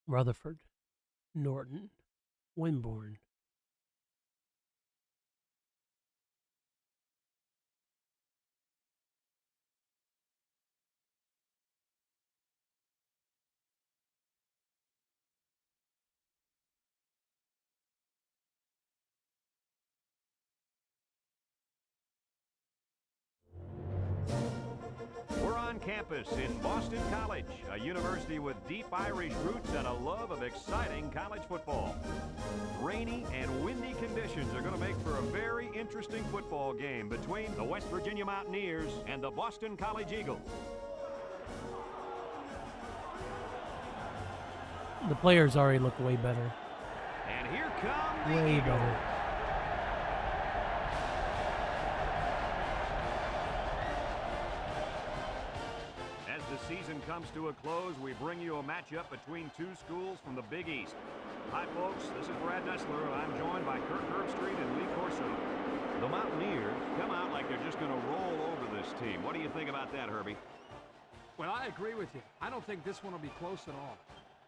Rutherford, Norton, Winborn. We're on campus in Boston College, a university with deep Irish roots and a love of exciting college football. Rainy and windy conditions are going to make for a very interesting football game between the West Virginia Mountaineers and the Boston College Eagles. The players already look way better. And here come the Way Eagles. better. As the season comes to a close, we bring you a matchup between two schools from the Big East. Hi, folks. This is Brad Nessler, and I'm joined by Kirk Herbstreit and Lee Corso. The Mountaineers come out like they're just going to roll over this team. What do you think about that, Herbie? Well, I agree with you. I don't think this one will be close at all.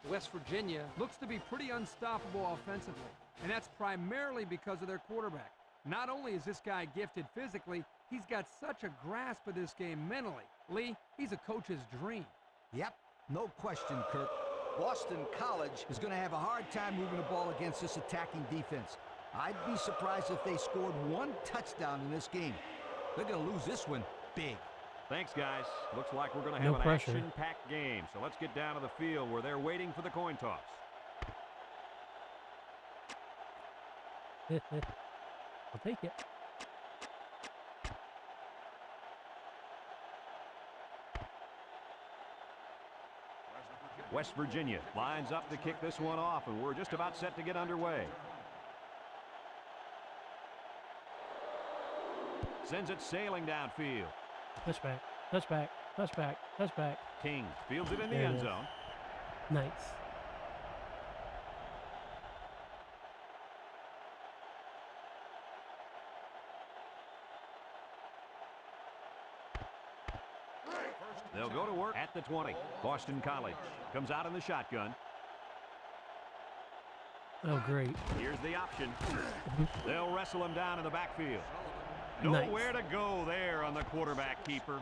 West Virginia looks to be pretty unstoppable offensively, and that's primarily because of their quarterback. Not only is this guy gifted physically, he's got such a grasp of this game mentally. Lee, he's a coach's dream. Yep, no question, Kirk. Boston College is going to have a hard time moving the ball against this attacking defense. I'd be surprised if they scored one touchdown in this game. They're going to lose this one big. Thanks, guys. Looks like we're going to have an action-packed game. So let's get down to the field where they're waiting for the coin toss. I'll take it. West Virginia lines up to kick this one off, and we're just about set to get underway. Sends it sailing downfield. Touchback, touchback, touchback, touchback. King fields it in the end zone. Nice. They'll go to work at the 20. Boston College comes out in the shotgun. Oh, great. Here's the option. They'll wrestle him down in the backfield. Nice. Nowhere to go there on the quarterback keeper.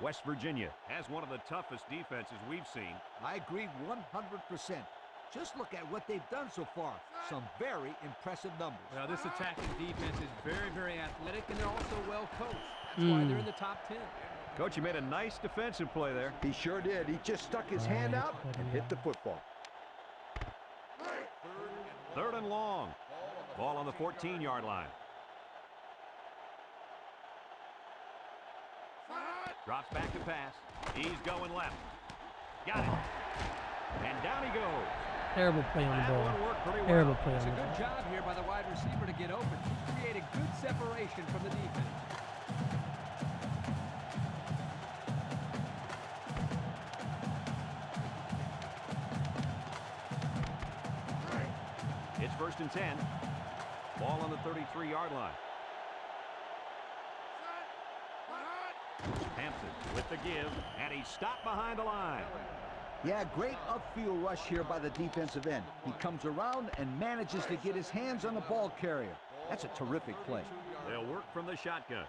West Virginia has one of the toughest defenses we've seen. I agree 100%. Just look at what they've done so far. Some very impressive numbers. Well, this attacking defense is very, very athletic, and they're also well coached. That's why they're in the top 10. Coach, you made a nice defensive play there. He sure did. He just stuck his hand out and hit the football. Third and long. Ball on the 14-yard line. Drops back to pass. He's going left. Got it. And down he goes. Terrible play on the That ball. one worked pretty well. Terrible play It's on a the good ball. job here by the wide receiver to get open. Create a good separation from the defense. It's 1st and 10. Ball on the 33-yard line. Hampton with the give, and he's stopped behind the line. Yeah, great upfield rush here by the defensive end. He comes around and manages to get his hands on the ball carrier. That's a terrific play. They'll work from the shotgun.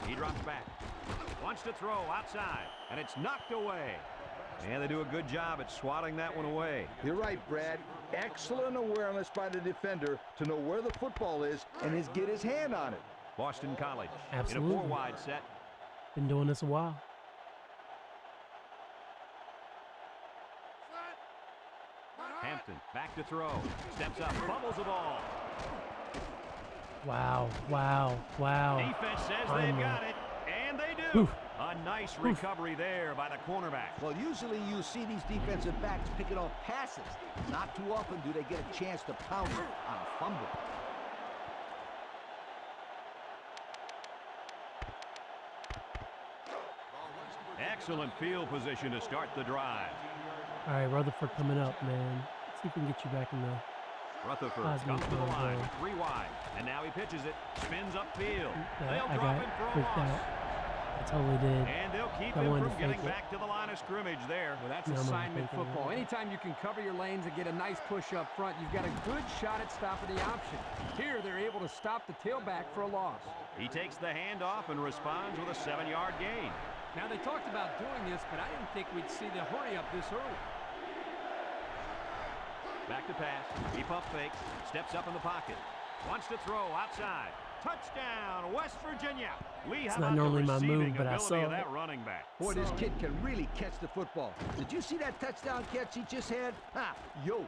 He drops back. Wants to throw outside, and it's knocked away. And they do a good job at swatting that one away. You're right, Brad. Excellent awareness by the defender to know where the football is and get his hand on it. Boston College Absolutely. in a 4-wide set. Been doing this a while. Hampton back to throw. Steps up, fumbles the ball. Wow, wow, wow. Defense says they've Finally. got it, and they do. Oof. A nice recovery there by the cornerback. Well, usually you see these defensive backs picking off passes. Not too often do they get a chance to pounce on a fumble. Excellent field position to start the drive. All right, Rutherford coming up, man. Let's see if we can get you back in the Rutherford Osmond comes to the throw, line, bro. 3 wide, and now he pitches it, spins upfield. I They'll got drop him for a freaked loss. out. I totally did. And they'll keep I him wanted from to getting fake it. back to the line of scrimmage there. Well, that's Yeah, I'm gonna assignment take it. football. Anytime you can cover your lanes and get a nice push up front, you've got a good shot at stopping the option. Here, they're able to stop the tailback for a loss. He takes the handoff and responds with a 7-yard gain. Now, they talked about doing this, but I didn't think we'd see the hurry up this early. Back to pass. He pump fakes. Steps up in the pocket. Wants to throw outside. Touchdown, West Virginia. Lee, It's how not about normally the my receiving move, but I ability saw of that it. running back? Boy, this kid can really catch the football. Did you see that touchdown catch he just had? Ha! Yo!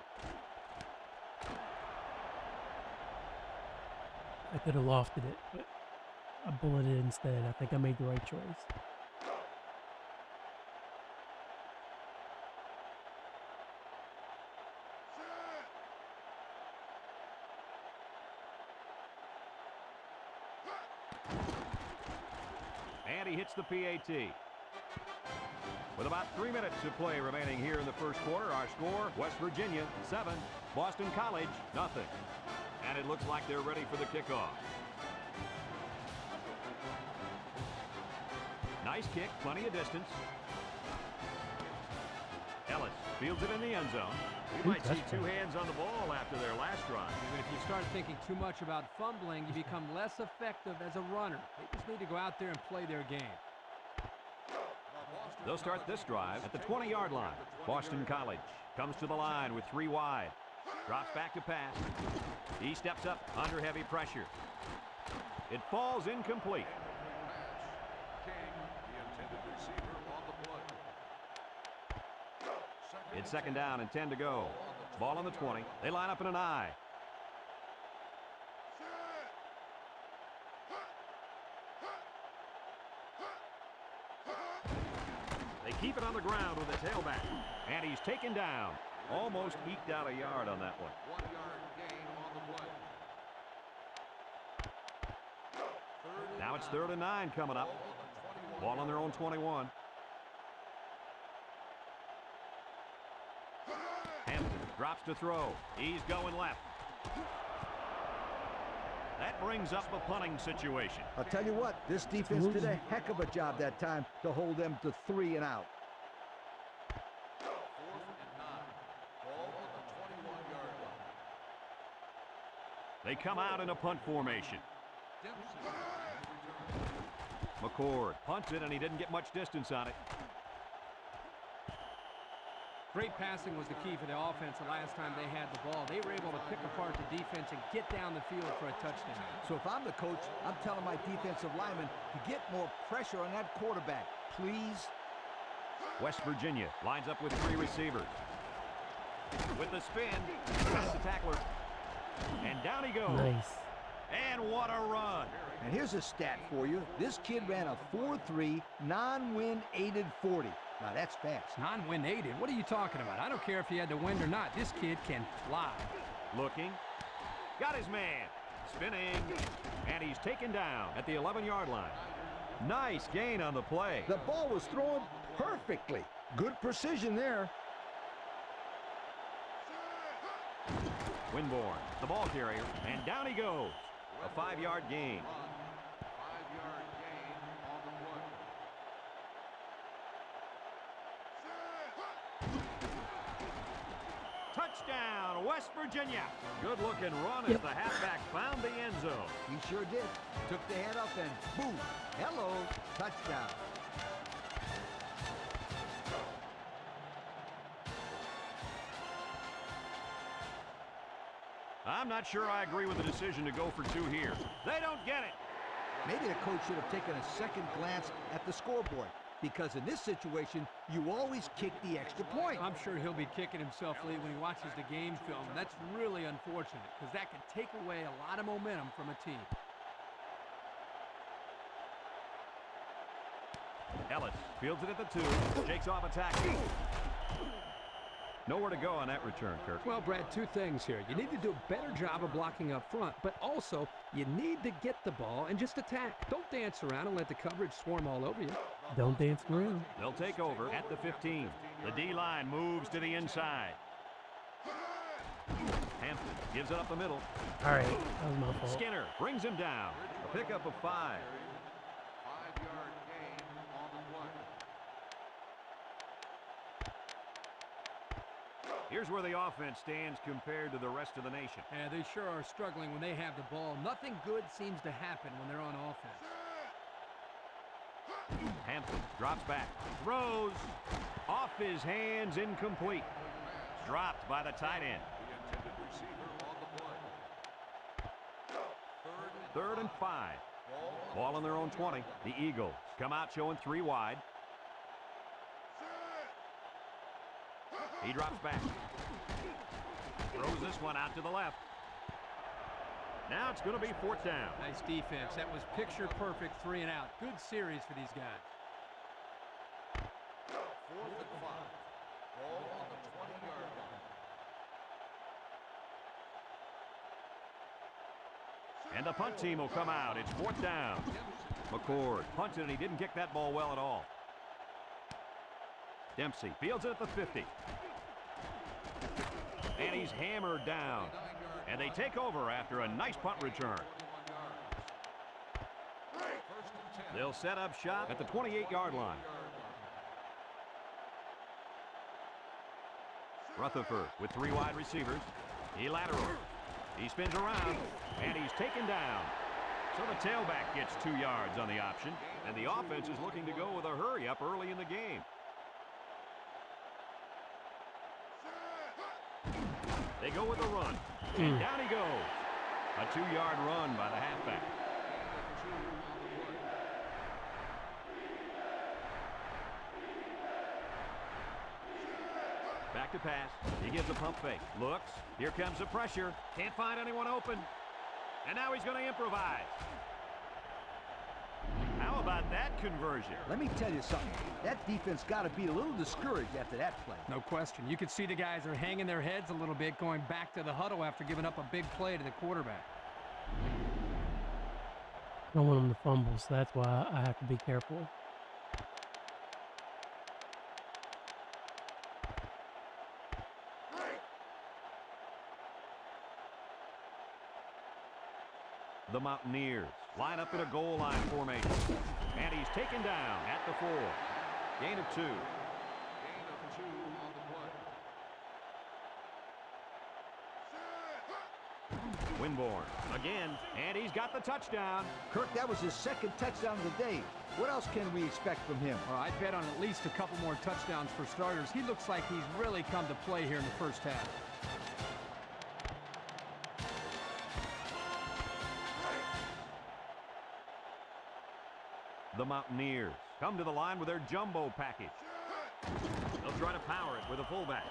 I could have lofted it, but I bulleted it instead. I think I made the right choice. And he hits the PAT. With about 3 minutes to play remaining here in the first quarter, our score, West Virginia 7, Boston College nothing. And it looks like they're ready for the kickoff. Nice kick, plenty of distance. Ellis fields it in the end zone. You might see 2 hands on the ball after their last drive. But if you start thinking too much about fumbling, you become less effective as a runner. They just need to go out there and play their game. They'll start this drive at the 20-yard line. Boston College comes to the line with 3 wide. Drops back to pass. He steps up under heavy pressure. It falls incomplete. It's 2nd down and 10 to go. Ball on the 20. They line up in an I. They keep it on the ground with a tailback. And he's taken down. Almost eked out a yard on that one. 1-yard gain on the play. Now it's 3rd and 9 coming up. Ball on their own 21. Hampton drops to throw. He's going left. That brings up a punting situation. I'll tell you what, this defense did a heck of a job that time to hold them to 3 and out. 4th and 9. Ball on the 21-yard line. They come out in a punt formation. Dempsey. McCord punts it, and he didn't get much distance on it. Great passing was the key for the offense the last time they had the ball. They were able to pick apart the defense and get down the field for a touchdown. So if I'm the coach, I'm telling my defensive linemen to get more pressure on that quarterback, please. West Virginia lines up with 3 receivers. With the spin, past the tackler, and down he goes. Nice. And what a run. And here's a stat for you. This kid ran a 4.3 non-win aided 40. Now that's fast. Non-win aided? What are you talking about? I don't care if he had the wind or not. This kid can fly. Looking. Got his man. Spinning. And he's taken down at the 11-yard line. Nice gain on the play. The ball was thrown perfectly. Good precision there. Winborn, the ball carrier, and down he goes. A 5-yard gain. 5-yard gain on the play. Touchdown, West Virginia. Good-looking run as the halfback found the end zone. He sure did. Took the head up and boom. Hello. Touchdown. I'm not sure I agree with the decision to go for 2 here. They don't get it. Maybe the coach should have taken a second glance at the scoreboard, because in this situation, you always kick the extra point. I'm sure he'll be kicking himself when he watches the game film. That's really unfortunate, because that can take away a lot of momentum from a team. Ellis fields it at the 2. Shakes off attack. Nowhere to go on that return, Kirk. Well, Brad, 2 things here. You need to do a better job of blocking up front, but also you need to get the ball and just attack. Don't dance around and let the coverage swarm all over you. Don't dance around. They'll take over at the 15. The D-line moves to the inside. Hampton gives it up the middle. All right, that was my fault. Skinner brings him down. A pickup of 5. 5-yard gain on the play. Here's where the offense stands compared to the rest of the nation. Yeah, they sure are struggling when they have the ball. Nothing good seems to happen when they're on offense. Hampton drops back. Throws. Off his hands, incomplete. Dropped by the tight end. The intended receiver on the play. 3rd and 5. Ball on their own 20. The Eagles come out showing 3 wide. He drops back. Throws this one out to the left. Now it's going to be 4th down. Nice defense. That was picture perfect 3 and out. Good series for these guys. 4th and 5. Ball on the 20-yard line. And the punt team will come out. It's 4th down. McCord punted and he didn't kick that ball well at all. Dempsey fields it at the 50. And he's hammered down. And they take over after a nice punt return. They'll set up shop at the 28-yard line. Rutherford with 3 wide receivers. He laterals. He spins around, and he's taken down. So the tailback gets 2 yards on the option, and the offense is looking to go with a hurry-up early in the game. They go with a run, and down he goes. A 2-yard run by the halfback. Back to pass. He gives a pump fake. Looks. Here comes the pressure. Can't find anyone open. And now he's going to improvise. How about that conversion? Let me tell you something. That defense got to be a little discouraged after that play. No question. You can see the guys are hanging their heads a little bit, going back to the huddle after giving up a big play to the quarterback. I don't want them to fumble, so that's why I have to be careful. The Mountaineers line up in a goal line formation. And he's taken down at the 4. Gain of 2. Gain of 2 on the play. Winborn again, and he's got the touchdown. Kirk, that was his 2nd touchdown of the day. What else can we expect from him? Well, I'd bet on at least a couple more touchdowns for starters. He looks like he's really come to play here in the first half. The Mountaineers come to the line with their jumbo package. They'll try to power it with a fullback.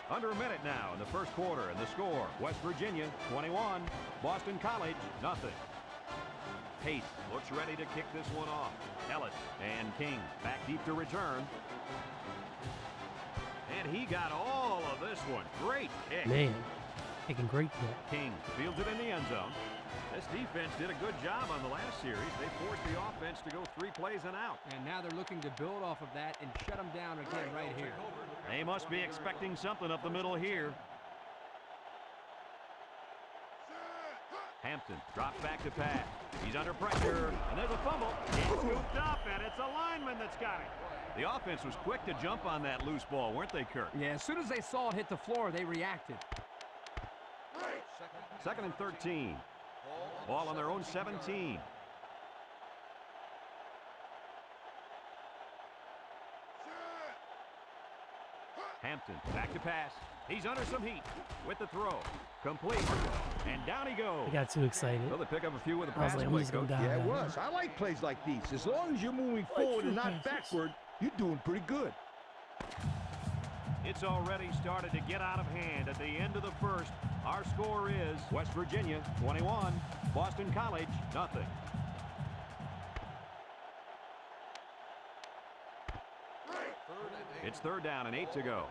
Under a minute now in the first quarter, and the score, West Virginia 21, Boston College nothing. Pace looks ready to kick this one off. Ellis and King back deep to return. And he got all of this one. Great kick. Man, taking great kick. King fields it in the end zone. This defense did a good job on the last series. They forced the offense to go 3 plays and out. And now they're looking to build off of that and shut them down again right here. They must be expecting something up the middle here. Hampton drops back to pass. He's under pressure, and there's a fumble. It's scooped up, and it's a lineman that's got it. The offense was quick to jump on that loose ball, weren't they, Kirk? Yeah, as soon as they saw it hit the floor, they reacted. 2nd and 13. Ball on their own 17. Hampton back to pass. He's under some heat with the throw. Complete. And down he goes. I got too excited. Well, they pick up a few with the I was pass like, I'm play, just gonna Coach. die. Yeah, it was. I like plays like these. As long as you're moving forward and not backward, you're doing pretty good. It's already started to get out of hand at the end of the first. Our score is West Virginia 21, Boston College nothing. It's 3rd down and 8 to go.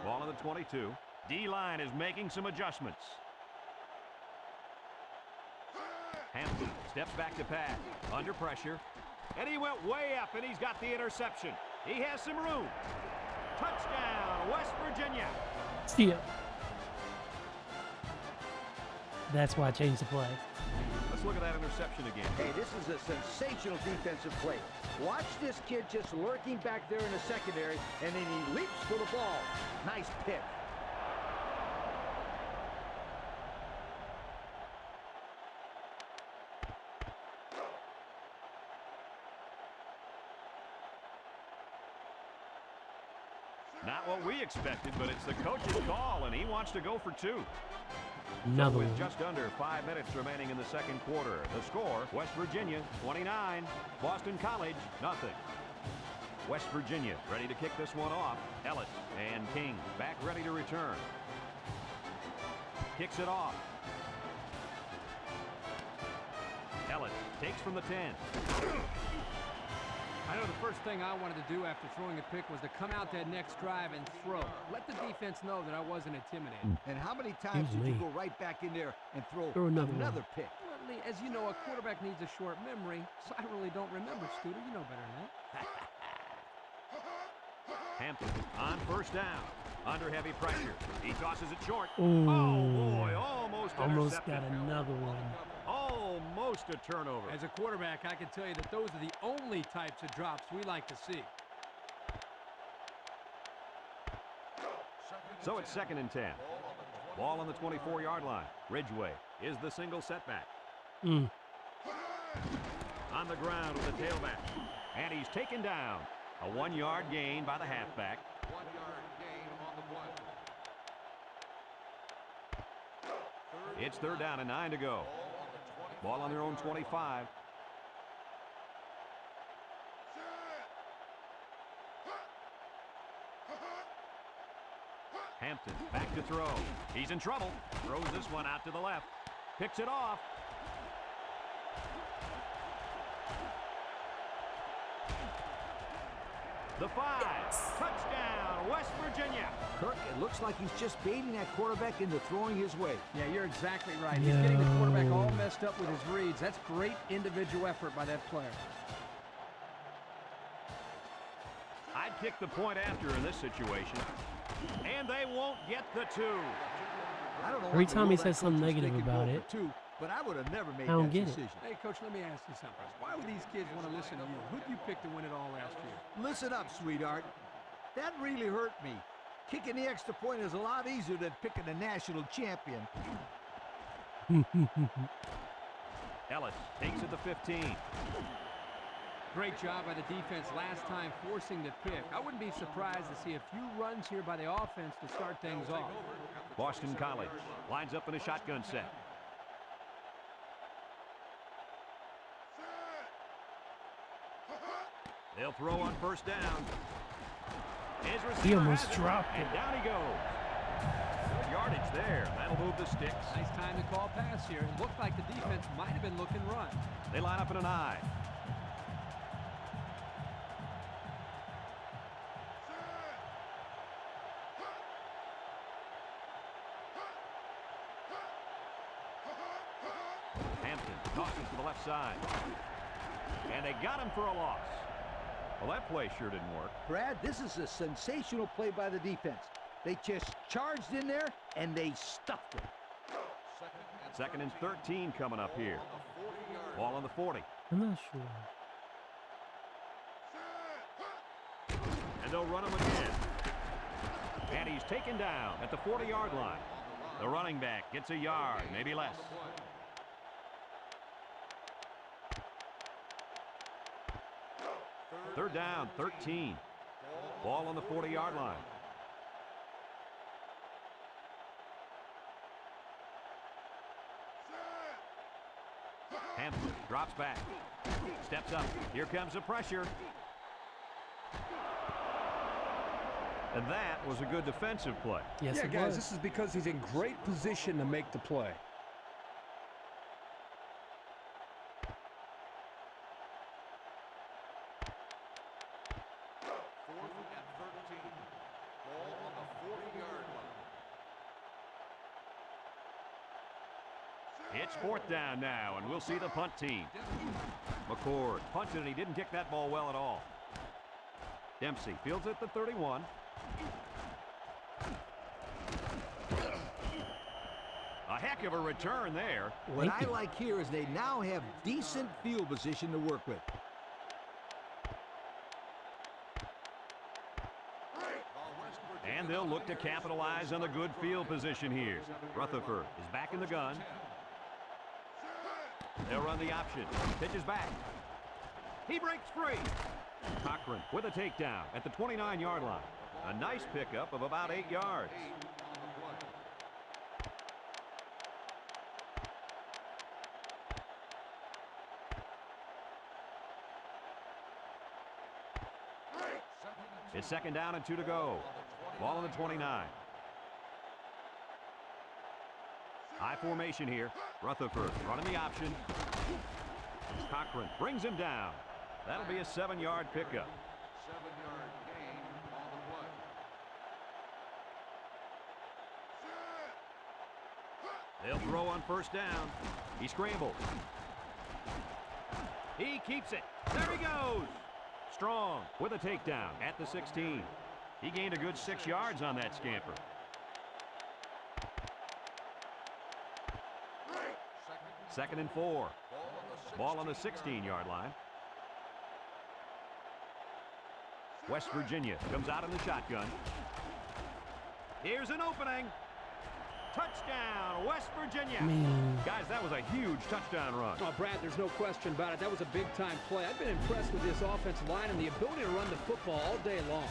Ball on the 22. D-line is making some adjustments. Hampton steps back to pass. Under pressure. And he went way up, and he's got the interception. He has some room. Touchdown, West Virginia. See ya. That's why I changed the play. Let's look at that interception again. Hey, this is a sensational defensive play. Watch this kid just lurking back there in the secondary, and then he leaps for the ball. Nice pick. Not what we expected, but it's the coach's call, and he wants to go for 2. Another With one. just under 5 minutes remaining in the second quarter, the score, West Virginia 29, Boston College nothing. West Virginia ready to kick this one off. Ellis and King back ready to return. Kicks it off. Ellis takes from the 10. I know the first thing I wanted to do after throwing a pick was to come out that next drive and throw. Let the defense know that I wasn't intimidated. And how many times did you go right back in there and throw another pick? Well, Lee, as you know, a quarterback needs a short memory, so I really don't remember, Scooter. You know better than that. Hampton on 1st down. Under heavy pressure. He tosses it short. Ooh. Oh, boy. Almost Almost got intercepted. another one. Almost a turnover. As a quarterback, I can tell you that those are the only types of drops we like to see. So it's 2nd and 10. Ball on the 24-yard line. Ridgeway is the single setback. On the ground with the tailback. And he's taken down. A 1-yard gain by the halfback. 1-yard gain on the 1. It's 3rd down and 9 to go. Ball on their own 25. Hampton back to throw. He's in trouble. Throws this one out to the left. Picks it off. The 5. Touchdown, West Virginia. Kirk, it looks like he's just baiting that quarterback into throwing his way. Yeah, you're exactly right. He's getting the quarterback all messed up with his reads. That's great individual effort by that player. I'd kick the point after in this situation. And they won't get the 2. I don't know Every what the time he hell says that something coach was negative thinking about going it. for 2, but I would have never made I don't that get it. decision. Hey, Coach, let me ask you something. Why would these kids want to listen to you? Who'd you pick to win it all last year? Listen up, sweetheart. That really hurt me. Kicking the extra point is a lot easier than picking a national champion. Ellis takes it to 15. Great job by the defense last time forcing the pick. I wouldn't be surprised to see a few runs here by the offense to start things off. Boston College lines up in a shotgun set. They'll throw on 1st down. His receiver He almost has it, dropped and it. down he goes. Good yardage there. That'll move the sticks. Nice time to call pass here. It looked like the defense might have been looking run. They line up in an I. Hampton tosses to the left side. And they got him for a loss. Well, that play sure didn't work. Brad, this is a sensational play by the defense. They just charged in there, and they stuffed it. 2nd and 13 coming up here. Ball on the 40. I'm not sure. And they'll run him again. And he's taken down at the 40-yard line. The running back gets a yard, maybe less. Third down, 13. Ball on the 40-yard line. Hampton drops back. Steps up. Here comes the pressure. And that was a good defensive play. Yes, yeah, it guys, was. this is because he's in great position to make the play. It's fourth down now, and we'll see the punt team. McCord punted, and he didn't kick that ball well at all. Dempsey fields it at the 31. A heck of a return there. What I like here is they now have decent field position to work with. And they'll look to capitalize on the good field position here. Rutherford is back in the gun. They'll run the option. Pitches back. He breaks free. Cochran with a takedown at the 29-yard line. A nice pickup of about 8 yards. It's second down and 2 to go. Ball on the 29. High formation here. Rutherford running the option. Cochran brings him down. That'll be a 7-yard pickup. 7-yard gain on the play. They'll throw on first down. He scrambles. He keeps it. There he goes. Strong with a takedown at the 16. He gained a good 6 yards on that scamper. Second and 4. Ball on the 16-yard line. West Virginia comes out in the shotgun. Here's an opening. Touchdown, West Virginia. Guys, that was a huge touchdown run. Oh, Brad, there's no question about it. That was a big-time play. I've been impressed with this offensive line and the ability to run the football all day long.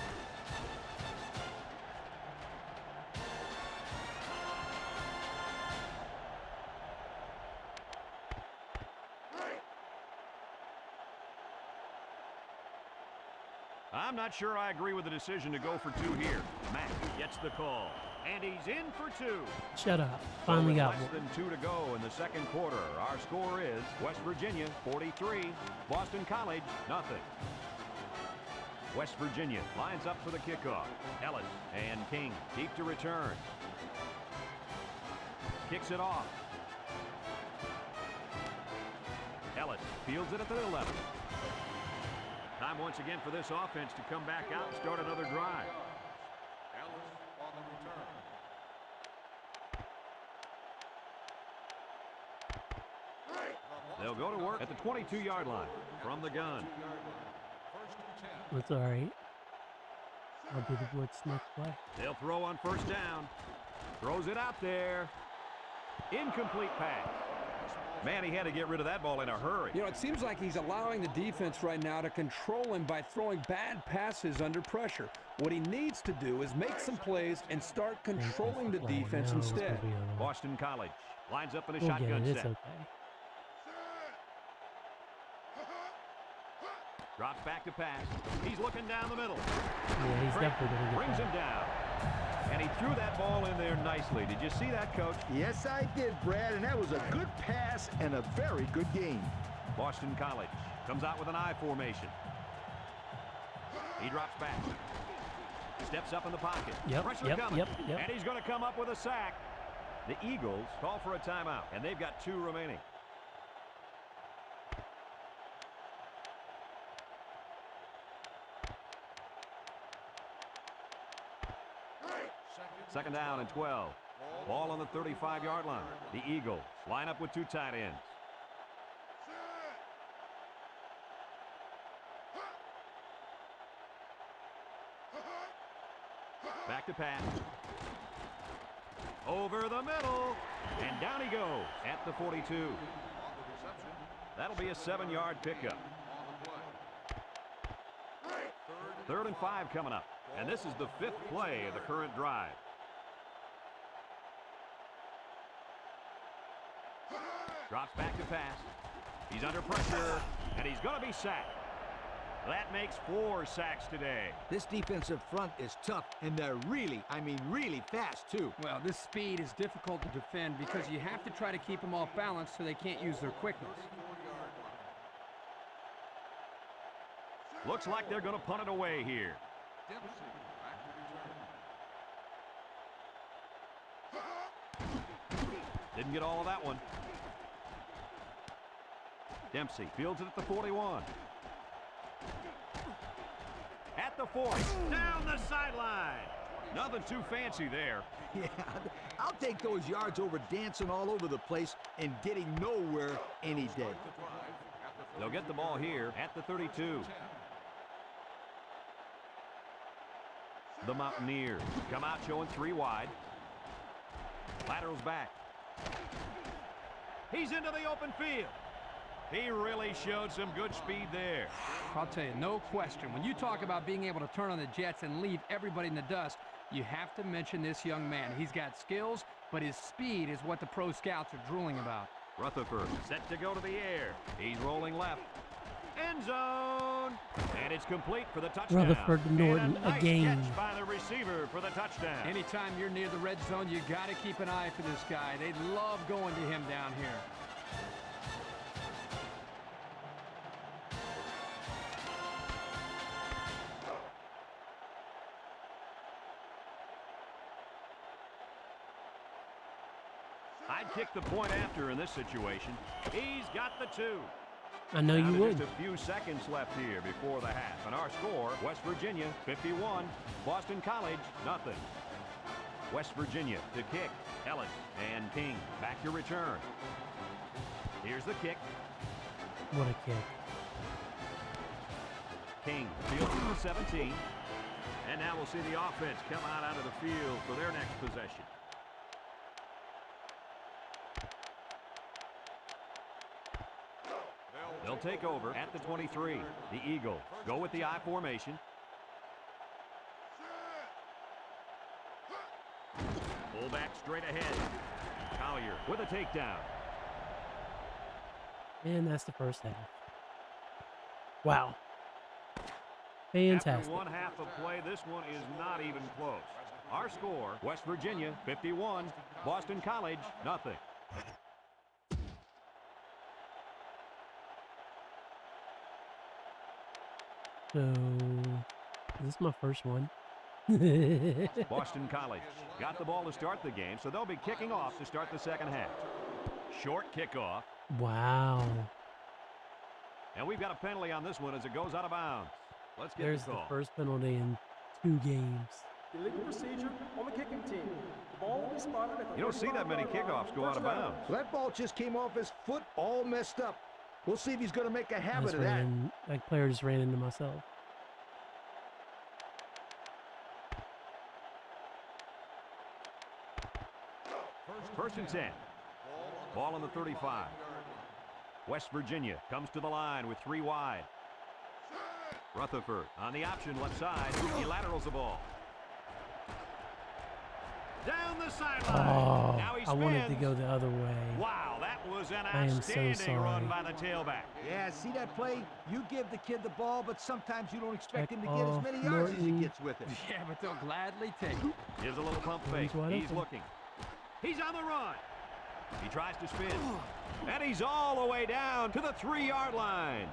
I'm not sure I agree with the decision to go for 2 here. Mack gets the call, and he's in for 2. Shut up. Finally got less one. than 2 to go in the second quarter. Our score is West Virginia 43, Boston College nothing. West Virginia lines up for the kickoff. Ellis and King deep to return. Kicks it off. Ellis fields it at the 11. Time once again for this offense to come back out and start another drive. Ellis on the return. They'll go to work at the 22-yard line from the gun. First and 10. That's all right. I'll do the Wood Smith play. They'll throw on first down. Throws it out there. Incomplete pass. Man, he had to get rid of that ball in a hurry. You know, it seems like he's allowing the defense right now to control him by throwing bad passes under pressure. What he needs to do is make some plays and start controlling the defense instead. Boston College lines up in a We'll get shotgun it. It's set. okay. Drops back to pass. He's looking down the middle. Yeah, he's Drake definitely going to brings get him that. down. And he threw that ball in there nicely. Did you see that, Coach? Yes, I did, Brad, and that was a good pass and a very good game. Boston College comes out with an I formation. He drops back. Steps up in the pocket. Pressure coming. And he's going to come up with a sack. The Eagles call for a timeout, and they've got 2 remaining. Second down and 12. Ball on the 35-yard line. The Eagles line up with 2 tight ends. Back to pass. Over the middle. And down he goes at the 42. That'll be a 7-yard pickup. Third and 5 coming up. And this is the 5th play of the current drive. Drops back to pass. He's under pressure, and he's going to be sacked. That makes 4 sacks today. This defensive front is tough, and they're really, I mean really fast, too. Well, this speed is difficult to defend because you have to try to keep them off balance so they can't use their quickness. Looks like they're going to punt it away here. Didn't get all of that one. Dempsey fields it at the 41. At the 40. Down the sideline. Nothing too fancy there. Yeah, I'll take those yards over dancing all over the place and getting nowhere any day. They'll get the ball here at the 32. The Mountaineers come out showing 3 wide. Laterals back. He's into the open field. He really showed some good speed there. I'll tell you, no question. When you talk about being able to turn on the Jets and leave everybody in the dust, you have to mention this young man. He's got skills, but his speed is what the pro scouts are drooling about. Rutherford set to go to the air. He's rolling left. End zone. And it's complete for the touchdown. Rutherford to Norton and a nice again. catch by the receiver for the touchdown. Anytime you're near the red zone, you got to keep an eye for this guy. They love going to him down here. I'd kick the point after in this situation. He's got the 2. I know you would. Just a few seconds left here before the half. And our score, West Virginia 51, Boston College nothing. West Virginia to kick. Ellis and King back to return. Here's the kick. What a kick. King fields to the 17. And now we'll see the offense come out of the field for their next possession. They'll take over at the 23. The Eagles go with the I formation. Pull back straight ahead. Collier with a takedown. And that's the first half. Wow. Fantastic. After one half of play, this one is not even close. Our score, West Virginia 51, Boston College nothing. So, this is my first one. Boston College got the ball to start the game, so they'll be kicking off to start the second half. Short kickoff. Wow. And we've got a penalty on this one as it goes out of bounds. Let's get There's the the call. first penalty in 2 games. Illegal procedure on the kicking team. The ball will be spotted at the You don't see that many 35-yard line. kickoffs go out of First down. bounds. Well, that ball just came off his foot all messed up. We'll see if he's going to make a habit of that. That player just ran into myself. First and 10. Ball on the 35. West Virginia comes to the line with 3 wide. Rutherford on the option left side. He laterals the ball. Down the sideline. Oh, Now he I wanted to spins. go the other way. Wow, that was an I am so outstanding run sorry. by the tailback. Yeah, see that play? You give the kid the ball, but sometimes you don't expect Check him to get as off many yards as he Norton. gets with it. Yeah, but they'll gladly take it. Gives a little pump fake. He's wide He's open. looking. He's on the run. He tries to spin. And he's all the way down to the 3-yard line.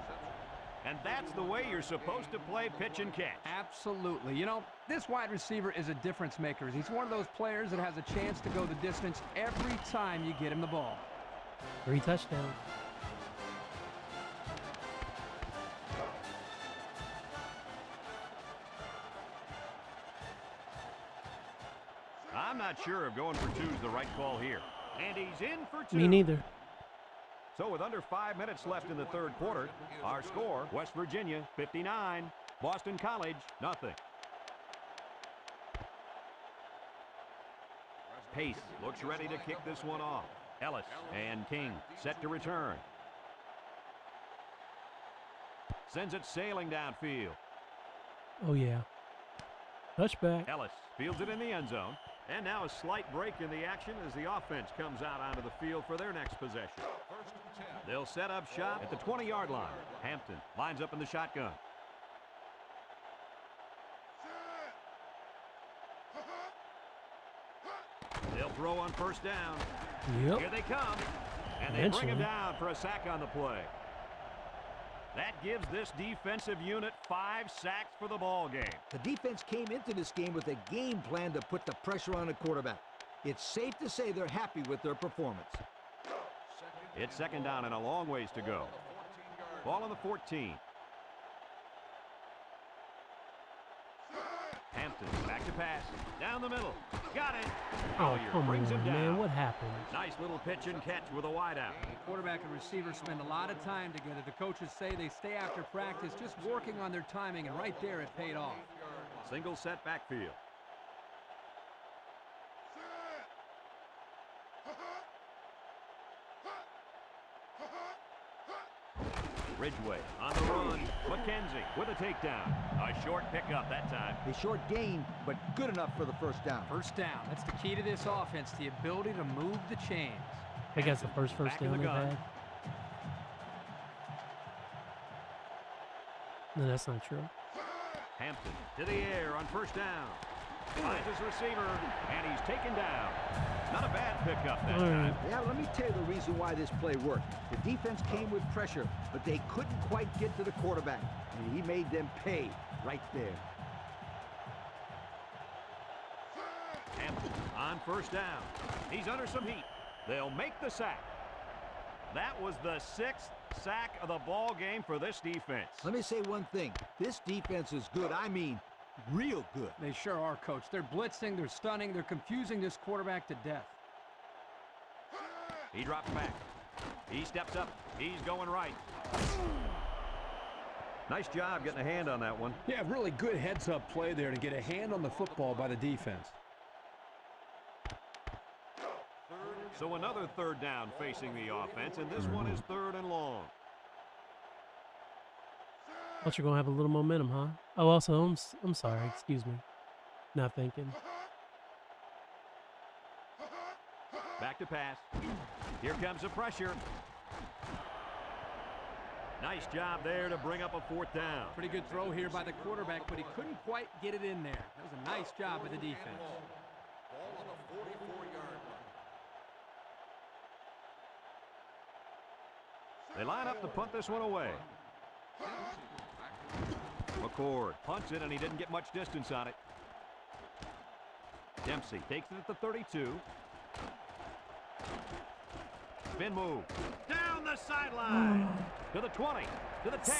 And that's the way you're supposed to play pitch and catch. Absolutely. You know, this wide receiver is a difference maker. He's one of those players that has a chance to go the distance every time you get him the ball. 3 touchdowns. I'm not sure if going for 2 is the right call here. And he's in for 2. Me neither. So with under 5 minutes left in the third quarter, our score, West Virginia 59, Boston College nothing. Pace looks ready to kick this one off. Ellis and King set to return. Sends it sailing downfield. Oh, yeah. Touchback. Ellis fields it in the end zone. And now a slight break in the action as the offense comes out onto the field for their next possession. They'll set up shop at the 20-yard line. Hampton lines up in the shotgun. They'll throw on first down. Yep. Here they come. And they bring him down for a sack on the play. That gives this defensive unit 5 sacks for the ball game. The defense came into this game with a game plan to put the pressure on the quarterback. It's safe to say they're happy with their performance. It's second down and a long ways to go. Ball on the 14. Hampton back to pass. Down the middle. Got it. Oh, Collier come brings on, him down. man. What happened? Nice little pitch and catch with a wideout. Quarterback and receiver spend a lot of time together. The coaches say they stay after practice just working on their timing, and right there it paid off. Single set backfield. Ridgeway on the run. McKenzie with a takedown. A short pickup that time. A short gain, but good enough for the first down. First down. That's the key to this offense, the ability to move the chains. I think that's the first Back in down the they've gun. had. No, that's not true. Hampton to the air on first down. Finds his receiver, and he's taken down. Not a bad pickup that time. Yeah, let me tell you the reason why this play worked. The defense came with pressure, but they couldn't quite get to the quarterback, and he made them pay right there. Hampton on first down. He's under some heat. They'll make the sack. That was the 6th sack of the ball game for this defense. Let me say one thing. This defense is good. I mean, real good. They sure are, Coach. They're blitzing, they're stunning, they're confusing this quarterback to death. He drops back. He steps up. He's going right. Nice job getting a hand on that one. Yeah, really good heads-up play there to get a hand on the football by the defense. So another third down facing the offense, and this one is 3rd and long. Thought you're gonna have a little momentum, huh? Oh, also, I'm sorry. Excuse me. Not thinking. Back to pass. Here comes the pressure. Nice job there to bring up a 4th down. Pretty good throw here by the quarterback, but he couldn't quite get it in there. That was a nice job by the defense. Ball on the 44-yard line. They line up to punt this one away. McCord punts it, and he didn't get much distance on it. Dempsey takes it at the 32. Spin move. Down the sideline. To the 20. To the 10.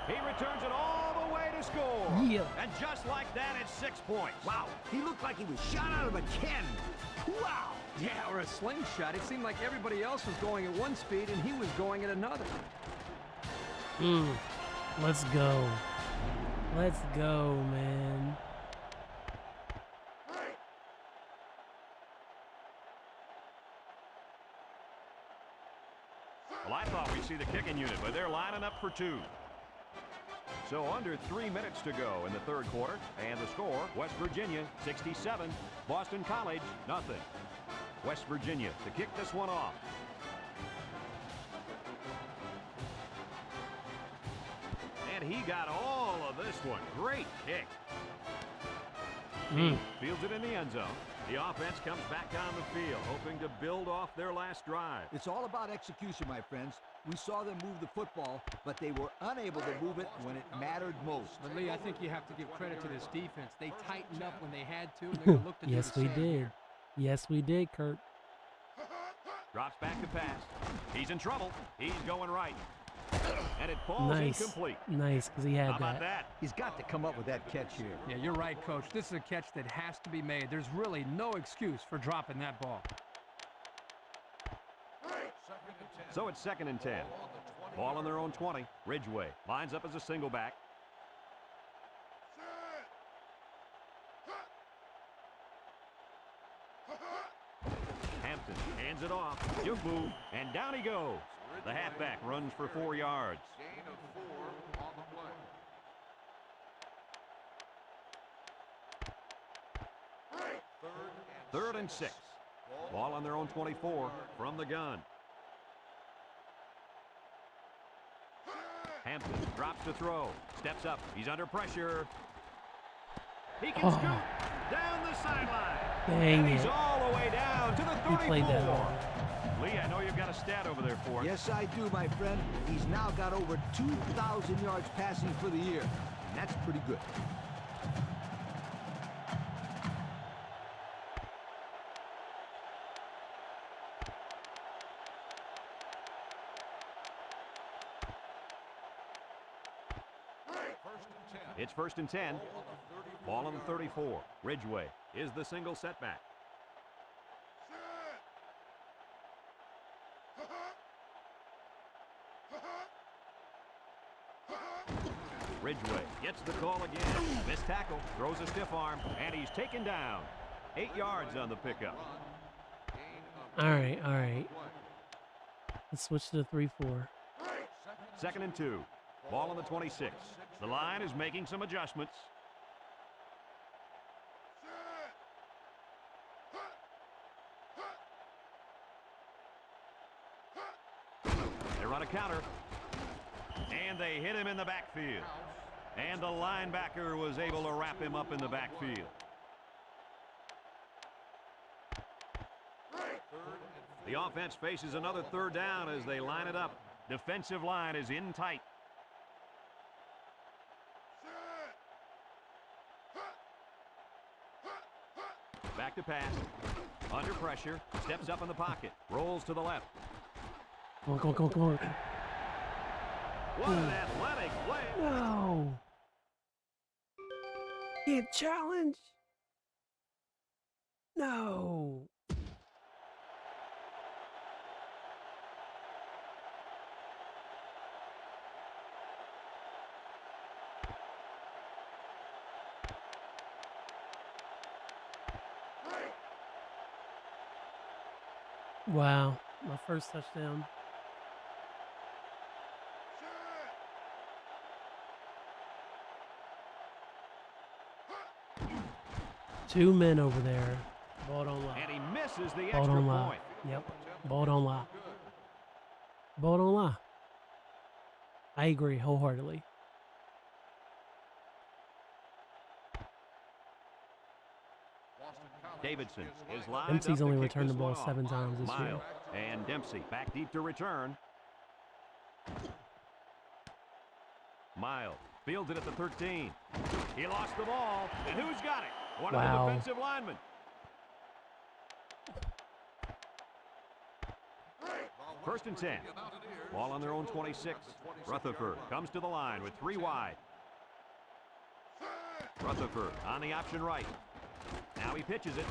He returns it all the way to score. Yeah. And just like that, it's 6 points. Wow, he looked like he was shot out of a cannon. Wow. Yeah, or a slingshot. It seemed like everybody else was going at one speed, and he was going at another. Let's go. Let's go, man. Well, I thought we'd see the kicking unit, but they're lining up for 2. So under 3 minutes to go in the 3rd quarter, and the score, West Virginia 67, Boston College nothing. West Virginia to kick this one off. And he got all of this one. Great kick. He fields it in the end zone. The offense comes back on the field, hoping to build off their last drive. It's all about execution, my friends. We saw them move the football, but they were unable to move it when it mattered most. But, Lee, I think you have to give credit to this defense. They tightened up when they had to, and they're going to look to do Yes, the we same did. here. Yes, we did, Kurt. Drops back to pass. He's in trouble. He's going right. And it falls Nice. incomplete. Nice, because he had How about that. that? He's got to come up with that catch here. Yeah, you're right, Coach. This is a catch that has to be made. There's really no excuse for dropping that ball. So it's 2nd and 10. Ball on their own 20. Ridgeway lines up as a single back. Hampton hands it off. Jufu, and down he goes. The halfback runs for 4 yards. Gain of 4 on the play. 3rd and 3rd and 6. Ball on their own 24 from the gun. Hampton drops to throw. Steps up. He's under pressure. He can scoot down the sideline. Dang and he's it. all the way down to the 34. He played that wrong. Lee, I know you've got a stat over there for us. Yes, I do, my friend. He's now got over 2,000 yards passing for the year. And that's pretty good. It's 1st and 10. Ball on the 34. Ridgeway is the single setback. Ridgeway gets the call again. Missed tackle, throws a stiff arm, and he's taken down. 8 yards on the pickup. All right, all right. Let's switch to the 3-4. 2nd and 2. Ball on the 26. The line is making some adjustments. They run a counter. And they hit him in the backfield. And the linebacker was able to wrap him up in the backfield. The offense faces another 3rd down as they line it up. Defensive line is in tight. Back to pass. Under pressure. Steps up in the pocket. Rolls to the left. Come on, come on, come on, come on. What an athletic play. No. Can't challenge. No. Wow, my first touchdown. Two men over there. Ball don't lie. And he misses the Ball extra don't lie. point. Yep. Ball don't lie. Ball don't lie. I agree wholeheartedly. Davidson is lined Dempsey's up only to kick returned the this ball one off. 7 times this year. Miles and Dempsey back deep to return. Miles fields it at the 13. He lost the ball, and who's got it? One of the Wow. defensive linemen. First and 10. Ball on their own 26. Rutherford comes to the line with 3 wide. Rutherford on the option right. Now he pitches it.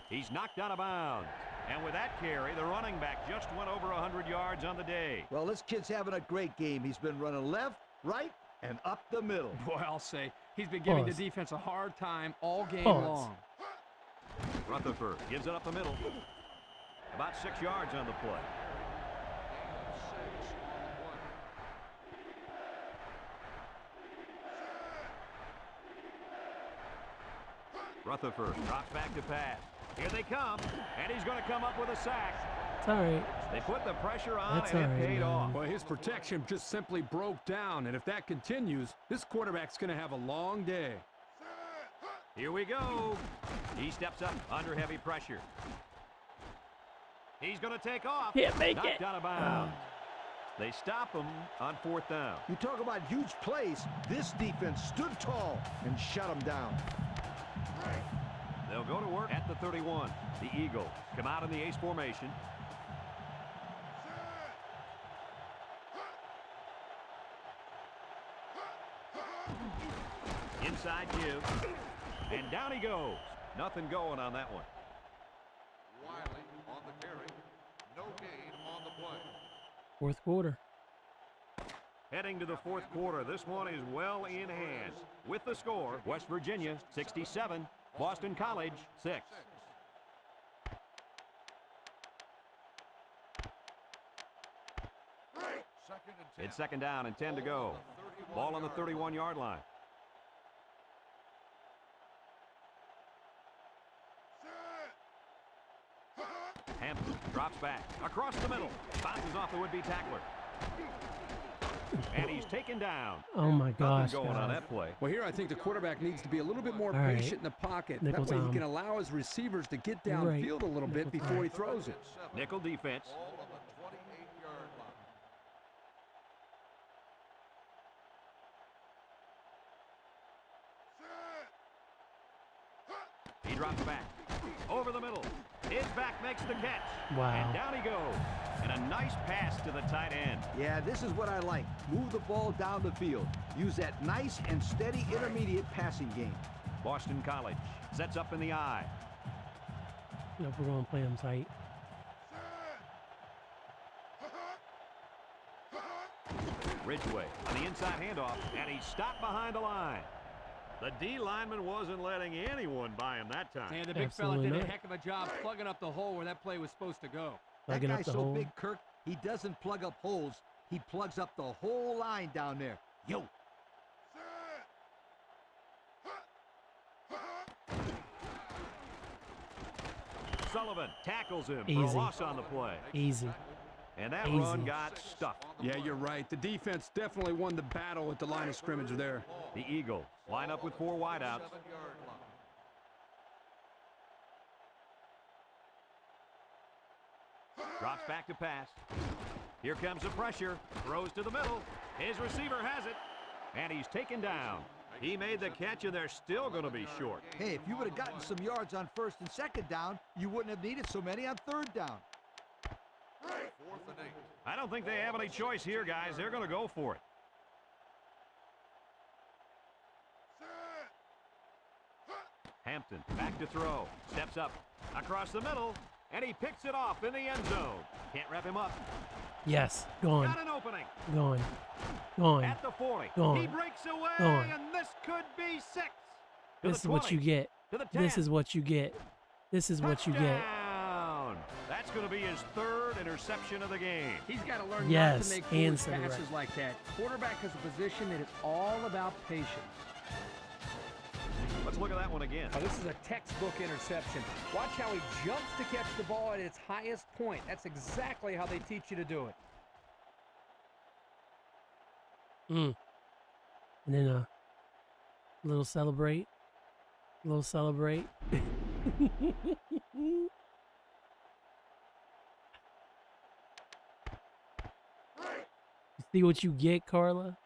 He's knocked out of bounds. And with that carry, the running back just went over 100 yards on the day. Well, this kid's having a great game. He's been running left, right, and up the middle. Boy, I'll say, he's been giving Pause. the defense a hard time all game Pause. long. Rutherford gives it up the middle. About 6 yards on the play. Rutherford drops back to pass. Here they come, and he's going to come up with a sack. It's all right. They put the pressure on, That's and all it right, paid man. off. Well, his protection just simply broke down, and if that continues, this quarterback's going to have a long day. Here we go. He steps up under heavy pressure. He's going to take off. Can't make Knocked it. out of bounds. They stop him on 4th down. You talk about huge plays. This defense stood tall and shut him down. They'll go to work at the 31. The Eagles come out in the ace formation. Inside give. And down he goes. Nothing going on that one. Wiley on the carry. No gain on the play. 4th quarter. Heading to the 4th quarter, this one is well in hand. With the score, West Virginia 67, Boston College 6. It's 2nd down and 10 to go. Ball on the 31-yard line. Drops back. Across the middle. Bounces off the would-be tackler. And he's taken down. Oh my gosh, Nothing going on guys. that play. Well, here I think the quarterback needs to be a little bit more All right. patient in the pocket. Nickel That way he down. can allow his receivers to get You're right. downfield a little bit Nickel before he down. throws it. Nickel defense. Ball on the 28-yard line. He drops back. Over the middle. His back makes the catch. Wow. And down he goes. And a nice pass to the tight end. Yeah, this is what I like. Move the ball down the field. Use that nice and steady intermediate passing game. Boston College sets up in the eye. Nope, we're going to play him tight. Ridgeway on the inside handoff, and he stopped behind the line. The D lineman wasn't letting anyone by him that time. And the big fella Absolutely did a not. heck of a job plugging up the hole where that play was supposed to go. That Plugging up guy's the so hole. big, Kirk, he doesn't plug up holes. He plugs up the whole line down there. Yo. Sullivan tackles him for Easy. a loss on the play. Easy. And that Easy. run got stuffed. Yeah, you're right. The defense definitely won the battle at the line of scrimmage there. The Eagles line up with 4 wideouts. 7-yard line. Drops back to pass. Here comes the pressure. Throws to the middle. His receiver has it. And he's taken down. He made the catch, and they're still going to be short. Hey, if you would have gotten some yards on 1st and 2nd down, you wouldn't have needed so many on 3rd down. 4th and 8. I don't think they have any choice here, guys. They're going to go for it. Hampton back to throw. Steps up. Across the middle. And he picks it off in the end zone. Can't wrap him up. Yes. Gone. Got an opening. Gone. Gone. At the 40. Gone. He breaks away, Gone. and this could be 6. To This the is what 20, you get. To the 10. This is what you get. This is what you get. Touchdown. That's going to be his 3rd interception of the game. He's got to learn Yes, not to make and foolish set it passes right. like that. Quarterback is a position that is all about patience. Let's look at that one again. Now, this is a textbook interception. Watch how he jumps to catch the ball at its highest point. That's exactly how they teach you to do it. And then a little celebrate. A little celebrate. See what you get, Carla?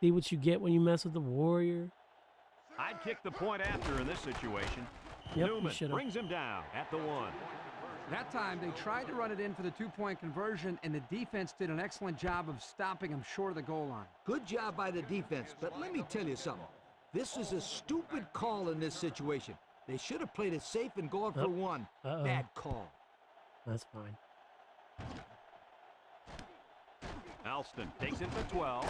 See what you get when you mess with the Warrior? I'd kick the point after in this situation. Yep, you Newman should've. brings him down at the 1. That time, they tried to run it in for the 2-point conversion, and the defense did an excellent job of stopping him short of the goal line. Good job by the defense, but let me tell you something. This is a stupid call in this situation. They should have played it safe and gone for 1. Uh-oh. Bad call. That's fine. Alston takes it to 12.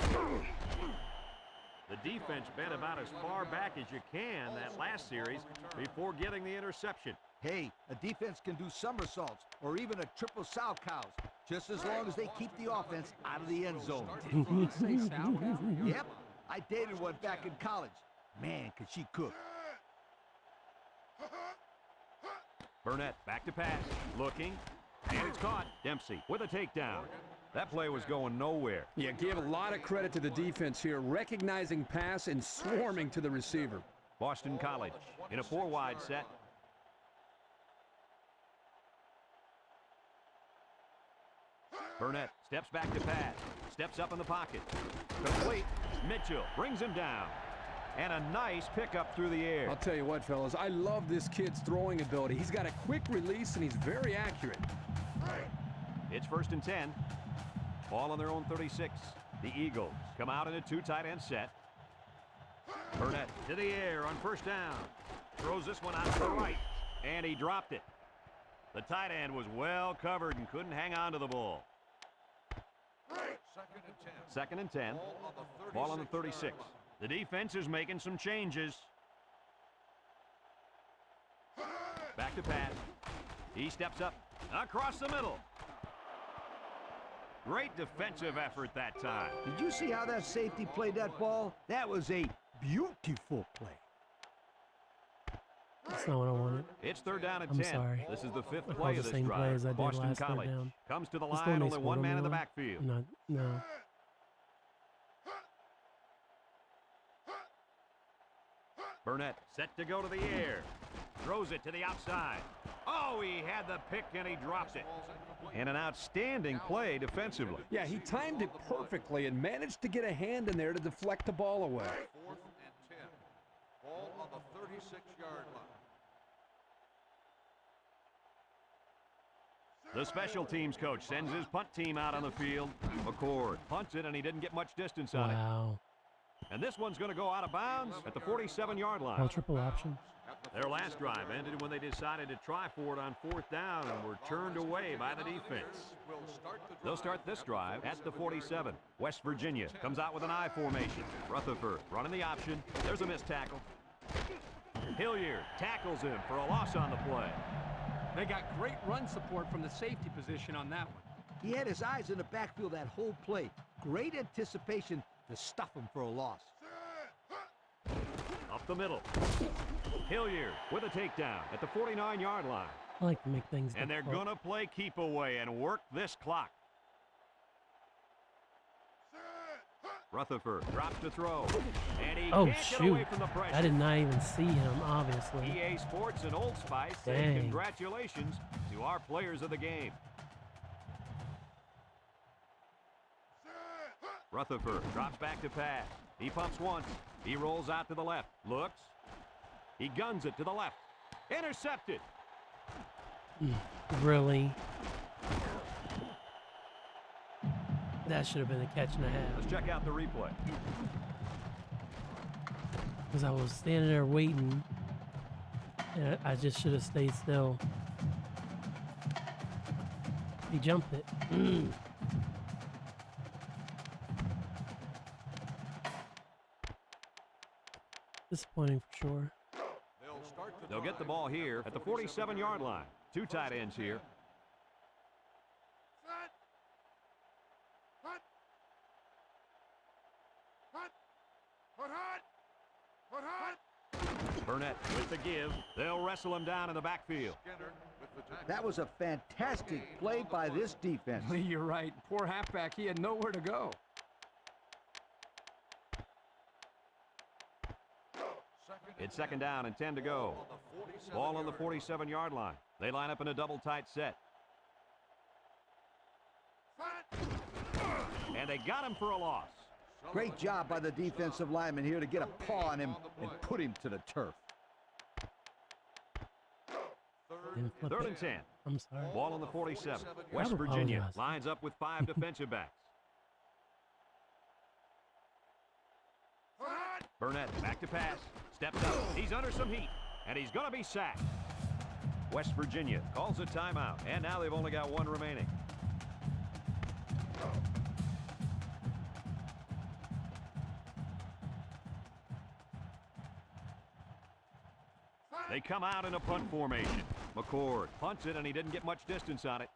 The defense bent about as far back as you can that last series before getting the interception. Hey, a defense can do somersaults or even a triple sow cows, just as long as they keep the offense out of the end zone. Did he say sauerkraut? Yep, I dated one back in college. Man, could she cook. Burnett back to pass. Looking. And it's caught. Dempsey with a takedown. That play was going nowhere. Yeah, gave a lot of credit to the defense here, recognizing pass and swarming to the receiver. Boston College in a 4-wide set. Burnett steps back to pass. Steps up in the pocket. Complete. Mitchell brings him down. And a nice pickup through the air. I'll tell you what, fellas, I love this kid's throwing ability. He's got a quick release, and he's very accurate. It's 1st and 10. Ball on their own 36. The Eagles come out in a 2 tight end set. Burnett to the air on 1st down. Throws this one out to the right. And he dropped it. The tight end was well covered and couldn't hang on to the ball. 2nd and 10. Ball on the 36. The defense is making some changes. Back to pass. He steps up across the middle. Great defensive effort that time. Did you see how that safety played that ball? That was a beautiful play. That's not what I wanted. It's third down and I'm 10. sorry. This is the fifth I play called of the this same play drive. as I did Boston last third College down. comes to the This line, one they only scored one on man the in the line. backfield. No. Burnett set to go to the air. Throws it to the outside. Oh, he had the pick and he drops it. And an outstanding play defensively. Yeah, he timed it perfectly and managed to get a hand in there to deflect the ball away. 4th and 10. Ball on the 36-yard line. The special teams coach sends his punt team out on the field. McCord punts it, and he didn't get much distance on it. Wow. And this one's going to go out of bounds at the 47-yard line. Oh, triple option. Their last drive ended when they decided to try for it on 4th down and were turned away by the defense. They'll start this drive at the 47. West Virginia comes out with an I formation. Rutherford running the option. There's a missed tackle. Hilliard tackles him for a loss on the play. They got great run support from the safety position on that one. He had his eyes in the backfield that whole play. Great anticipation to stuff him for a loss. Up the middle. Hilliard with a takedown at the 49-yard line. I like to make things And they're difficult. going to play keep away and work this clock. Rutherford drops to throw. And he Oh, can't get shoot. away from the pressure. I did not even see him, obviously. EA Sports and Old Spice say Dang. congratulations to our players of the game. Rutherford drops back to pass. He pumps once. He rolls out to the left. Looks. He guns it to the left. Intercepted. Really? That should have been a catch and a half. Let's check out the replay. Because I was standing there waiting. And I just should have stayed still. He jumped it. Disappointing for sure. They'll get the ball here at the 47-yard line. Two tight ends here. Burnett with the give. They'll wrestle him down in the backfield. That was a fantastic play by this defense. You're right. Poor halfback. He had nowhere to go. It's second down and 10 to go. Ball on the 47-yard line. They line up in a double tight set. And they got him for a loss. Great job by the defensive lineman here to get a paw on him and put him to the turf. Didn't flip Third it. and 10. I'm sorry. Ball on the 47. West I Virginia apologize. lines up with 5 defensive backs. Burnett back to pass. Steps up. He's under some heat. And he's going to be sacked. West Virginia calls a timeout. And now they've only got one remaining. They come out in a punt formation. McCord punts it, and he didn't get much distance on it.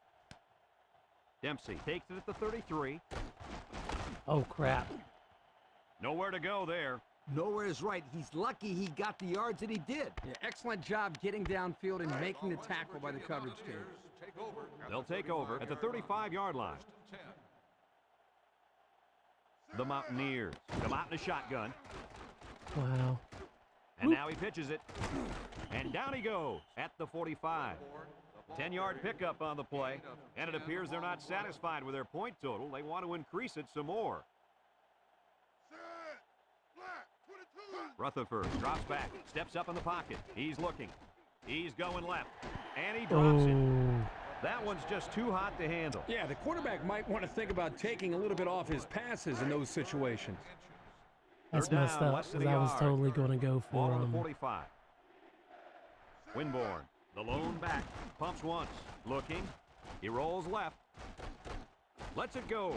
Dempsey takes it at the 33. Oh, crap. Nowhere to go there. Nowhere is right. He's lucky he got the yards that he did. Yeah, excellent job getting downfield and making the tackle by the coverage team. They'll take over at the 35-yard line. The Mountaineers come out in a shotgun. Wow. And now he pitches it. And down he goes at the 45. 10-yard pickup on the play. And it appears they're not satisfied with their point total. They want to increase it some more. Rutherford drops back, steps up in the pocket. He's looking. He's going left. And he drops it. Oh. That one's just too hot to handle. Yeah, the quarterback might want to think about taking a little bit off his passes in those situations. That's They're messed down up less than because a I was yard. totally going to go Ball for on the him. 45. Winborn, the lone back, pumps once, looking. He rolls left. Lets it go.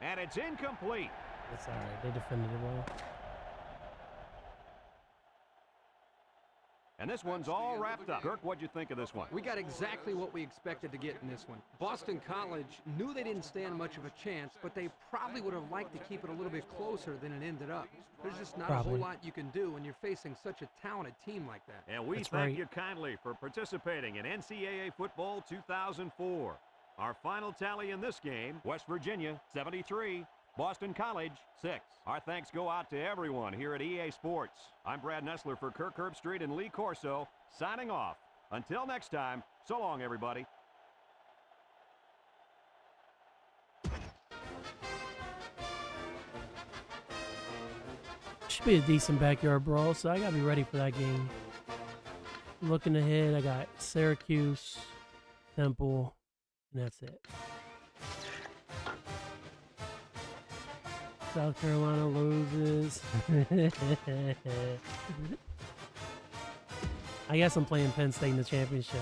And it's incomplete. It's all right. They defended it well. And this one's all wrapped up. Kirk, what'd you think of this one? We got exactly what we expected to get in this one. Boston College knew they didn't stand much of a chance, but they probably would have liked to keep it a little bit closer than it ended up. There's just not a whole lot you can do when you're facing such a talented team like that. And we thank you kindly for participating in NCAA Football 2004. Our final tally in this game, West Virginia 73, Boston College 6. Our thanks go out to everyone here at EA Sports. I'm Brad Nessler for Kirk Herbstreit and Lee Corso, signing off. Until next time, so long, everybody. Should be a decent backyard brawl, so I gotta be ready for that game. Looking ahead, I got Syracuse, Temple, and that's it. South Carolina loses. I guess I'm playing Penn State in the championship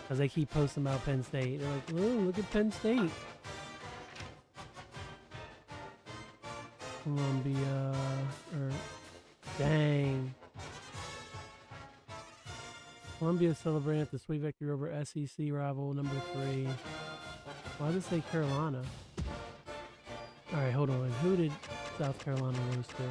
because they keep posting about Penn State. They're like, "Ooh, look at Penn State." Columbia, dang. Columbia celebrating the sweet victory over SEC rival number 3. Why does it say Carolina? All right, hold on. Who did South Carolina lose to?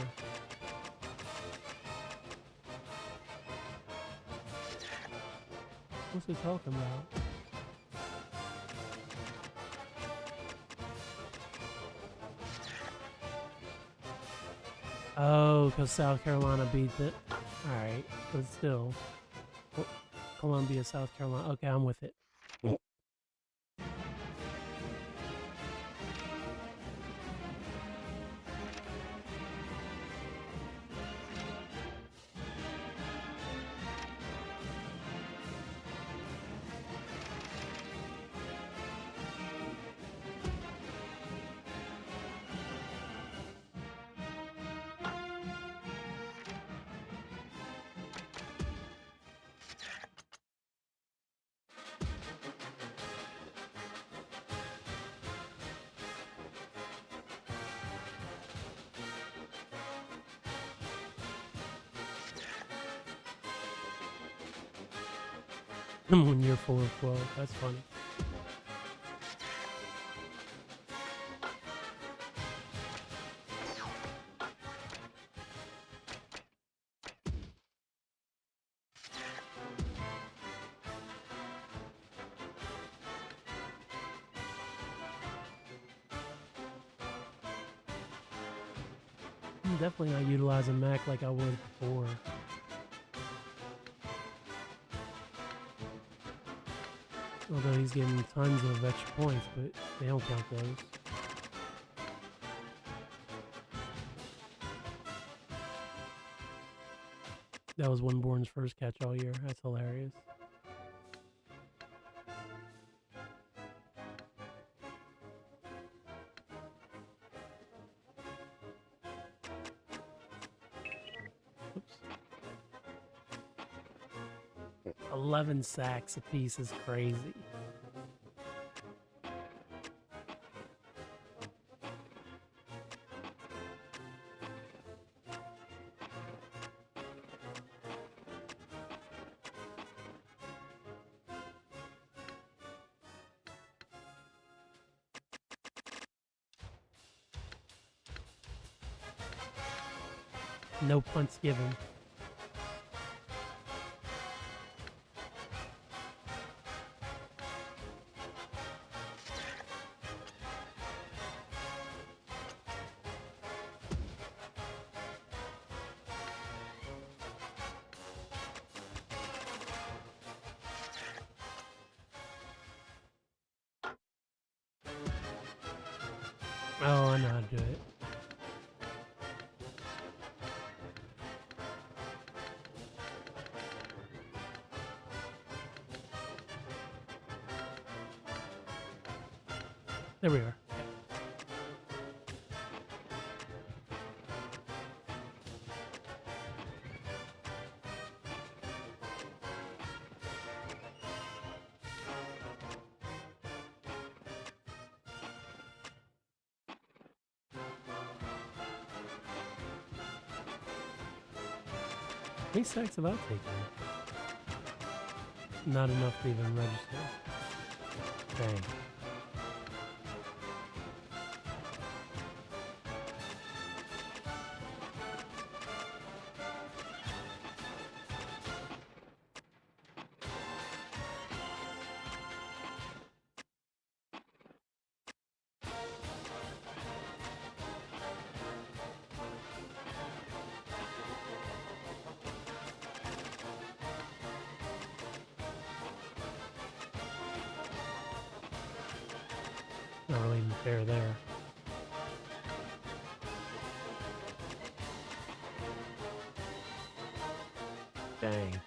What's he talking about? Oh, because South Carolina beat it. All right, but still. Columbia, South Carolina. Okay, I'm with it. When you're 4 of 12, that's funny. I'm definitely not utilizing Mac like I was before. Although he's getting tons of extra points, but they don't count those. That was Winborn's first catch all year. That's hilarious. Oops. 11 sacks apiece is crazy. No punts given. Oh, I know how to do it. There we are. How many sacks have I taken? not enough to even register. Dang. Not really even fair there. Dang.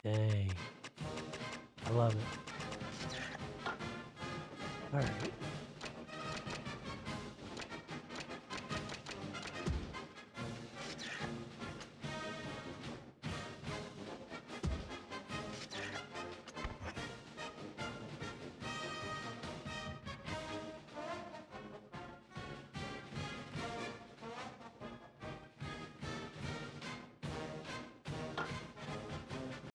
Dang. I love it. All right.